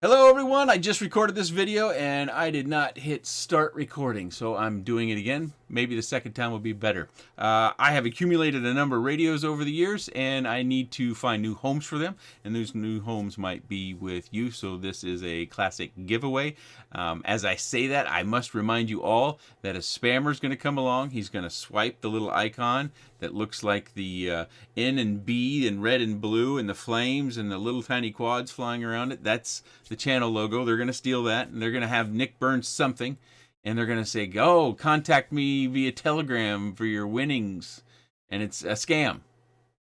Hello everyone, I just recorded this video and I did not hit start recording, so I'm doing it again. Maybe the second time will be better. I have accumulated a number of radios over the years and I need to find new homes for them, and those new homes might be with you, so this is a classic giveaway. As I say that, I must remind you all that a spammer is going to come along. He's going to swipe the little icon that looks like the N and B and red and blue and the flames and the little tiny quads flying around it. That's the channel logo. They're going to steal that, and they're going to have Nick Burns something, and they're going to say, "Go contact me via Telegram for your winnings," and it's a scam.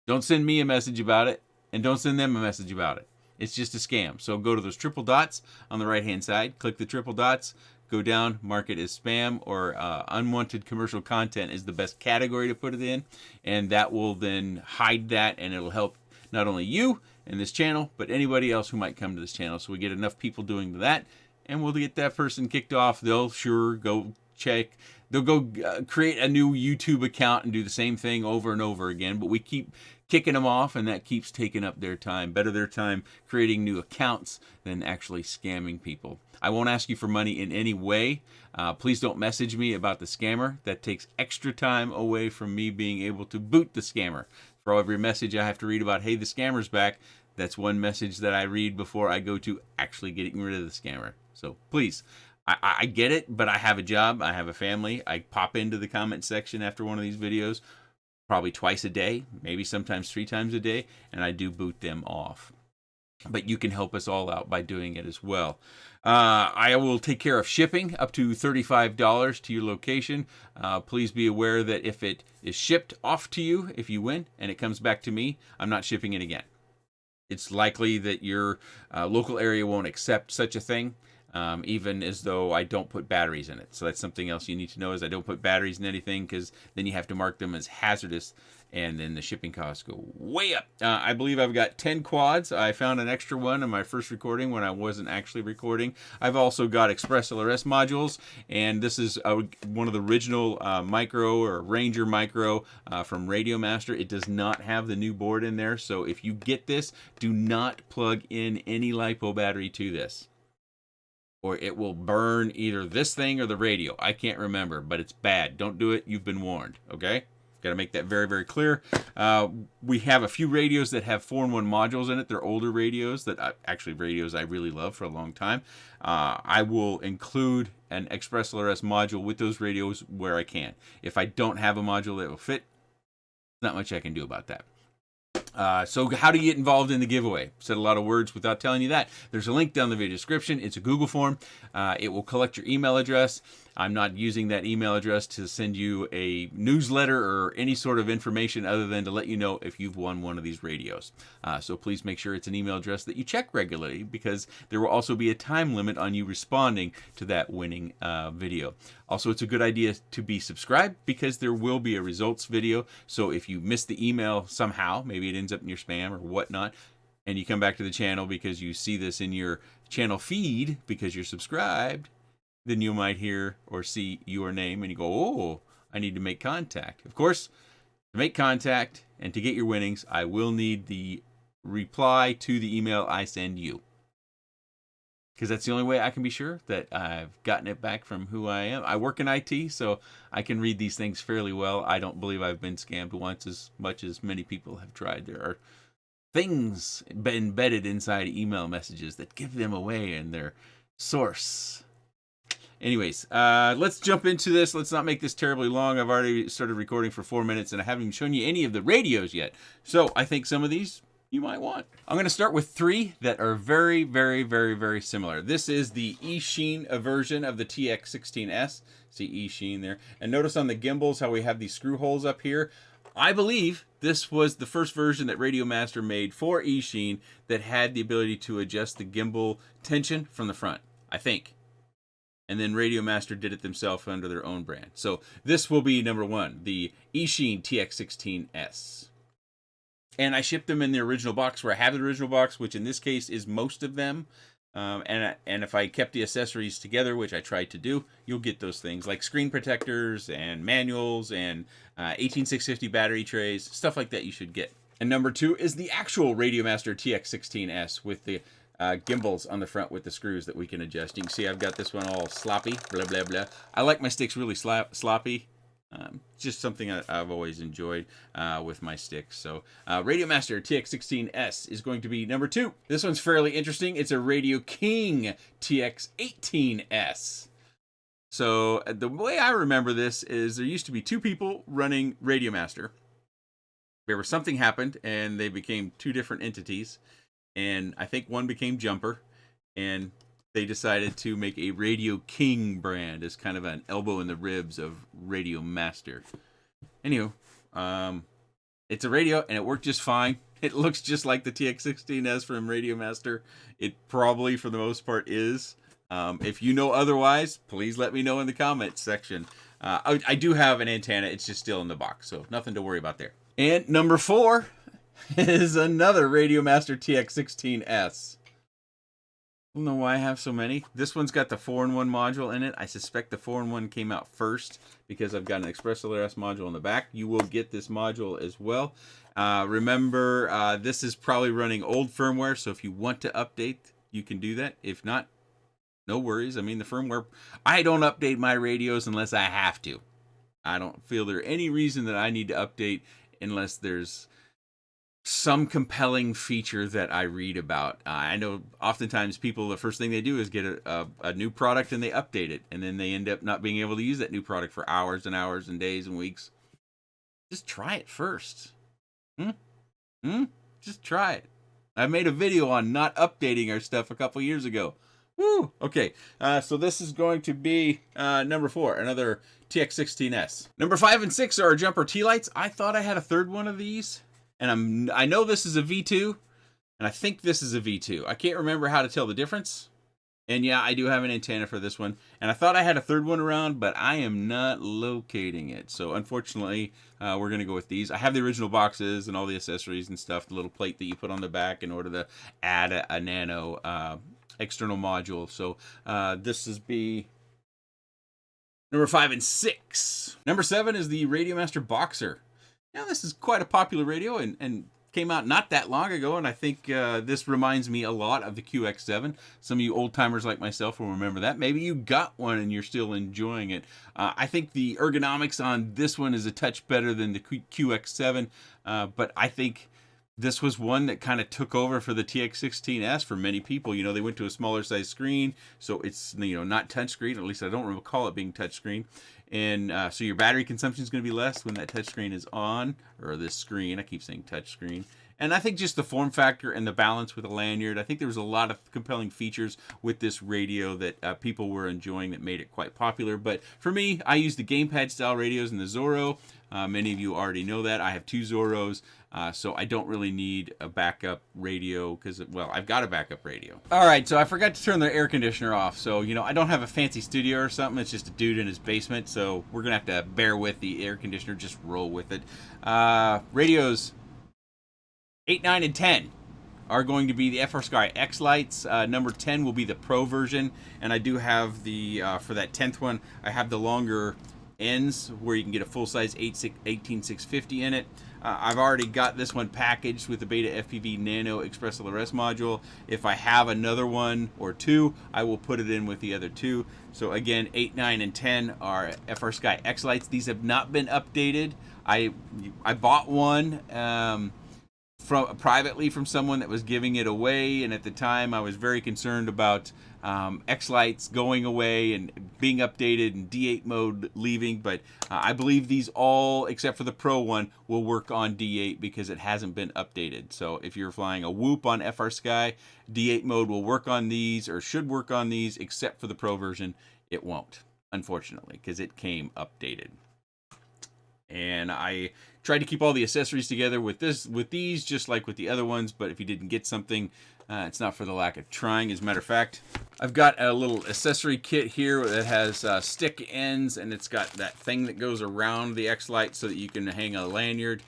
Don't send me a message about it, and don't send them a message about it. It's just a scam. So go to those triple dots on the right hand side, click the triple dots, go down, mark it as spam or unwanted commercial content is the best category to put it in, and that will then hide that, and it'll help not only you and this channel, but anybody else who might come to this channel. So we get enough people doing that, and we'll get that person kicked off. They'll sure go check. They'll go create a new YouTube account and do the same thing over and over again, but we keep kicking them off, and that keeps taking up their time. Better their time creating new accounts than actually scamming people. I won't ask you for money in any way. Please don't message me about the scammer. That takes extra time away from me being able to boot the scammer. For every message I have to read about, hey, the scammer's back, that's one message that I read before I go to actually getting rid of the scammer. So please, I get it, but I have a job, I have a family. I pop into the comment section after one of these videos probably twice a day, maybe sometimes 3 times a day, and I do boot them off. But you can help us all out by doing it as well. I will take care of shipping up to $35 to your location. Please be aware that if it is shipped off to you, if you win, and it comes back to me, I'm not shipping it again. It's likely that your local area won't accept such a thing, even as though I don't put batteries in it. So that's something else you need to know, is I don't put batteries in anything, because then you have to mark them as hazardous, and then the shipping costs go way up. I believe I've got 10 quads. I found an extra one in my first recording when I wasn't actually recording. I've also got Express LRS modules, and this is one of the original Micro or Ranger Micro from Radio Master. It does not have the new board in there, so if you get this, do not plug in any LiPo battery to this, or it will burn either this thing or the radio. I can't remember, but it's bad. Don't do it. You've been warned, okay? Got to make that very, very clear. We have a few radios that have 4-in-1 modules in it. They're older radios that actually radios I really love for a long time. I will include an Express LRS module with those radios where I can. If I don't have a module that will fit, not much I can do about that. So how do you get involved in the giveaway? Said a lot of words without telling you that. There's a link down in the video description. It's a Google form. It will collect your email address. I'm not using that email address to send you a newsletter or any sort of information other than to let you know if you've won one of these radios. So please make sure it's an email address that you check regularly, because there will also be a time limit on you responding to that winning video. Also, it's a good idea to be subscribed, because there will be a results video. So if you miss the email somehow, maybe it ends up in your spam or whatnot, and you come back to the channel because you see this in your channel feed because you're subscribed, then you might hear or see your name and you go, oh, I need to make contact. Of course, to make contact and to get your winnings, I will need the reply to the email I send you, because that's the only way I can be sure that I've gotten it back from who I am. I work in IT, so I can read these things fairly well. I don't believe I've been scammed once, as much as many people have tried. There are things embedded inside email messages that give them away in their source. Anyways, let's jump into this. Let's not make this terribly long. I've already started recording for 4 minutes, and I haven't even shown you any of the radios yet. So I think some of these you might want. I'm going to start with 3 that are very, very, very, very similar. This is the eSheen version of the TX16S. See eSheen there. And notice on the gimbals how we have these screw holes up here. I believe this was the first version that Radio Master made for eSheen that had the ability to adjust the gimbal tension from the front, I think. And then Radio Master did it themselves under their own brand. So this will be number 1, the eSheen TX16S. And I shipped them in the original box where I have the original box, which in this case is most of them. And if I kept the accessories together, which I tried to do, you'll get those things like screen protectors and manuals and 18650 battery trays, stuff like that you should get. And number 2 is the actual Radio Master TX16S with the gimbals on the front with the screws that we can adjust. You can see I've got this one all sloppy, blah, blah, blah. I like my sticks really sloppy. Just something I've always enjoyed with my sticks. So Radiomaster TX16S is going to be number 2. This one's fairly interesting. It's a Radio King TX18S. So the way I remember this is there used to be 2 people running Radiomaster. There was something happened and they became 2 different entities. And I think one became Jumper, and they decided to make a Radio King brand as kind of an elbow in the ribs of Radio Master. Anywho, it's a radio, and it worked just fine. It looks just like the TX16S from Radio Master. It probably, for the most part, is. If you know otherwise, please let me know in the comments section. I do have an antenna. It's just still in the box, so nothing to worry about there. And number 4 is another Radiomaster TX16S. I don't know why I have so many. This one's got the 4-in-1 module in it. I suspect the 4-in-1 came out first because I've got an Express LRS module in the back. You will get this module as well. Remember, this is probably running old firmware, so if you want to update, you can do that. If not, no worries. I mean, the firmware, I don't update my radios unless I have to. I don't feel there any reason that I need to update unless there's some compelling feature that I read about. I know oftentimes people, the first thing they do is get a new product and they update it, and then they end up not being able to use that new product for hours and hours and days and weeks. Just try it first. Just try it. I made a video on not updating our stuff a couple years ago. Woo! Okay, so this is going to be number 4, another TX16S. Number 5 and 6 are our Jumper t-lites. I thought I had a third one of these. And I know this is a V2, and I think this is a V2. I can't remember how to tell the difference. And yeah, I do have an antenna for this one. And I thought I had a third one around, but I am not locating it. So unfortunately, we're going to go with these. I have the original boxes and all the accessories and stuff, the little plate that you put on the back in order to add a nano external module. So this is be number 5 and 6. Number 7 is the Radiomaster Boxer. Now, this is quite a popular radio and came out not that long ago, and I think this reminds me a lot of the QX7. Some of you old-timers like myself will remember that. Maybe you got one and you're still enjoying it. I think the ergonomics on this one is a touch better than the QX7, but I think this was one that kind of took over for the TX16S for many people. You know, they went to a smaller size screen, so it's, you know, not touchscreen. At least I don't recall it being touchscreen. And so your battery consumption is going to be less when that touchscreen is on, or this screen. I keep saying touchscreen. And I think just the form factor and the balance with the lanyard, I think there was a lot of compelling features with this radio that people were enjoying that made it quite popular. But for me, I use the gamepad style radios in the Zorro. Many of you already know that. I have 2 Zorros, so I don't really need a backup radio because, well, I've got a backup radio. All right, so I forgot to turn the air conditioner off. So, you know, I don't have a fancy studio or something. It's just a dude in his basement, so we're going to have to bear with the air conditioner, just roll with it. Radios 8, 9, and 10 are going to be the FrSky X lights. Number 10 will be the Pro version, and I do have the, for that 10th one, I have the longer ends where you can get a full-size 18650 in it. I've already got this one packaged with the Beta FPV Nano Express LRS module. If I have another one or 2, I will put it in with the other 2. So again, 8, 9, and 10 are FrSky X lights. These have not been updated. I bought one privately from someone that was giving it away, and at the time I was very concerned about X lights going away and being updated and D8 mode leaving, but I believe these all, except for the Pro one, will work on D8 because it hasn't been updated. So if you're flying a Whoop on FrSky, D8 mode will work on these, or should work on these, except for the Pro version. It won't, unfortunately, because it came updated. And I tried to keep all the accessories together with these, just like with the other ones. But if you didn't get something, it's not for the lack of trying. As a matter of fact, I've got a little accessory kit here that has stick ends, and it's got that thing that goes around the X-Lite so that you can hang a lanyard.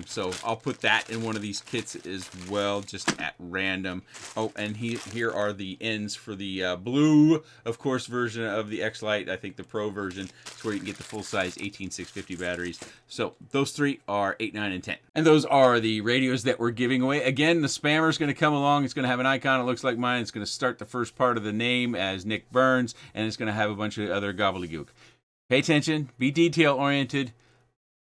So I'll put that in one of these kits as well, just at random. Oh, and here are the ends for the blue, of course, version of the X-Lite. I think the Pro version is where you can get the full-size 18650 batteries. So those three are 8, 9, and 10. And those are the radios that we're giving away. Again, the spammer is going to come along. It's going to have an icon that looks like mine. It's going to start the first part of the name as Nick Burns, and it's going to have a bunch of other gobbledygook. Pay attention. Be detail-oriented.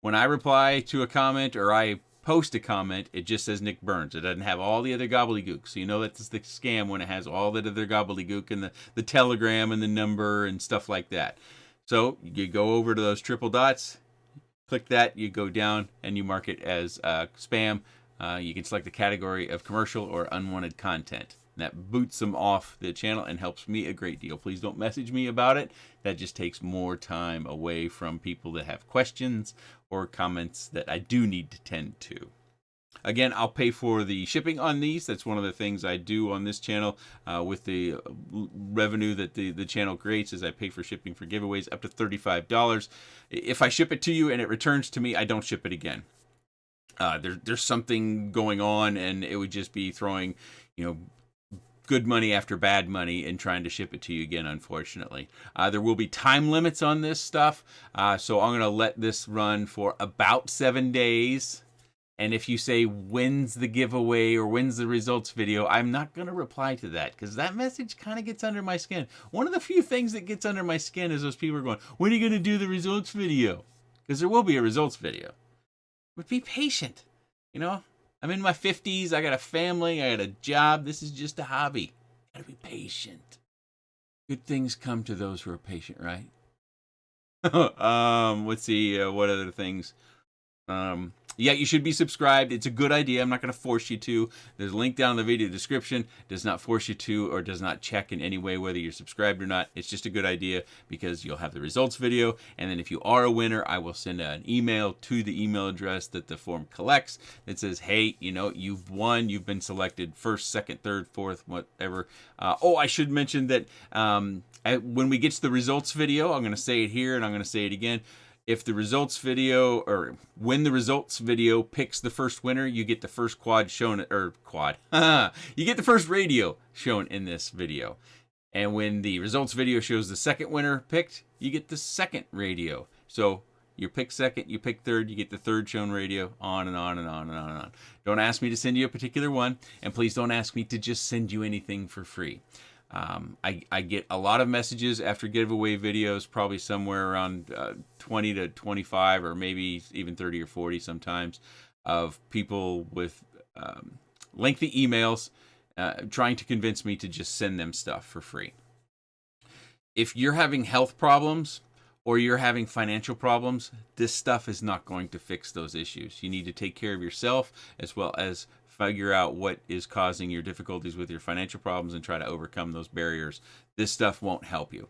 When I reply to a comment or I post a comment, it just says Nick Burns. It doesn't have all the other gobbledygook. So you know that's the scam when it has all that other gobbledygook and the telegram and the number and stuff like that. So you go over to those triple dots, click that, you go down, and you mark it as spam. You can select the category of commercial or unwanted content. That boots them off the channel and helps me a great deal. Please don't message me about it. That just takes more time away from people that have questions or comments that I do need to tend to. Again, I'll pay for the shipping on these. That's one of the things I do on this channel with the revenue that the channel creates, is I pay for shipping for giveaways up to $35. If I ship it to you and it returns to me, I don't ship it again. There's something going on, and it would just be throwing, good money after bad money and trying to ship it to you again, unfortunately. There will be time limits on this stuff, so I'm going to let this run for about 7 days. And if you say, when's the giveaway or when's the results video, I'm not going to reply to that, because that message kind of gets under my skin. One of the few things that gets under my skin is those people are going, when are you going to do the results video? Because there will be a results video. But be patient, I'm in my 50s. I got a family. I got a job. This is just a hobby. Gotta be patient. Good things come to those who are patient, right? Let's see. What other things? Yeah, you should be subscribed. It's a good idea. I'm not going to force you to. There's a link down in the video description. It does not force you to, or does not check in any way whether you're subscribed or not. It's just a good idea because you'll have the results video. And then if you are a winner, I will send an email to the email address that the form collects that says, hey, you've won. You've been selected first, second, third, fourth, whatever. I should mention that when we get to the results video, I'm going to say it here and I'm going to say it again. If the results video, or when the results video picks the first winner, you get the first quad shown, or quad. You get the first radio shown in this video. And when the results video shows the second winner picked, you get the second radio. So you pick second, you pick third, you get the third shown radio, on and on and on and on and on. Don't ask me to send you a particular one, and please don't ask me to just send you anything for free. I get a lot of messages after giveaway videos, probably somewhere around 20 to 25, or maybe even 30 or 40 sometimes, of people with lengthy emails trying to convince me to just send them stuff for free. If you're having health problems or you're having financial problems, this stuff is not going to fix those issues. You need to take care of yourself, as well as figure out what is causing your difficulties with your financial problems and try to overcome those barriers. This stuff won't help you.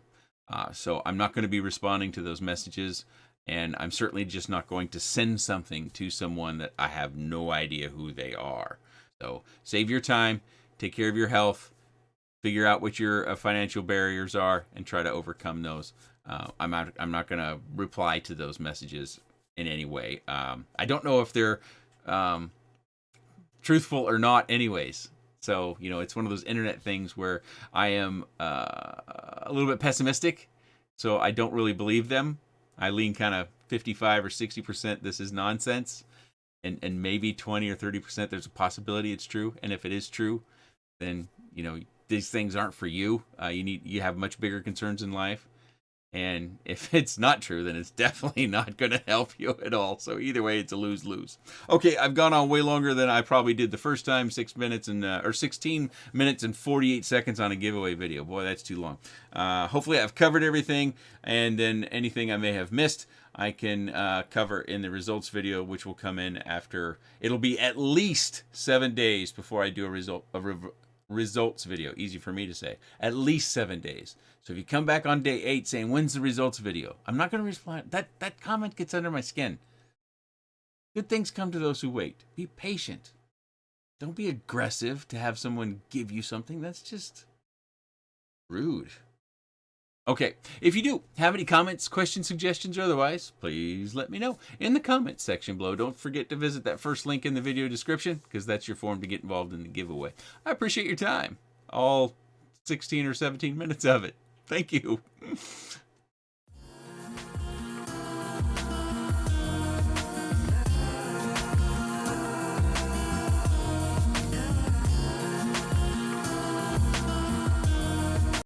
So I'm not going to be responding to those messages, and I'm certainly just not going to send something to someone that I have no idea who they are. So save your time, take care of your health, figure out what your financial barriers are, and try to overcome those. I'm not going to reply to those messages in any way. I don't know if they're truthful or not anyways. So, it's one of those internet things where I am a little bit pessimistic, so I don't really believe them. I lean kind of 55 or 60% this is nonsense, and maybe 20 or 30% there's a possibility it's true. And if it is true, then, these things aren't for you. You have much bigger concerns in life. And if it's not true, then it's definitely not going to help you at all. So either way, it's a lose-lose. Okay, I've gone on way longer than I probably did the first time. 16 minutes and 48 seconds on a giveaway video. Boy, that's too long. Hopefully, I've covered everything, and then anything I may have missed, I can cover in the results video, which will come in after. It'll be at least 7 days before I do a results video. Easy for me to say. At least 7 days. So if you come back on day 8 saying, when's the results video? I'm not going to respond. That comment gets under my skin. Good things come to those who wait. Be patient. Don't be aggressive to have someone give you something. That's just rude. Okay, if you do have any comments, questions, suggestions, or otherwise, please let me know in the comments section below. Don't forget to visit that first link in the video description, because that's your form to get involved in the giveaway. I appreciate your time, all 16 or 17 minutes of it. Thank you.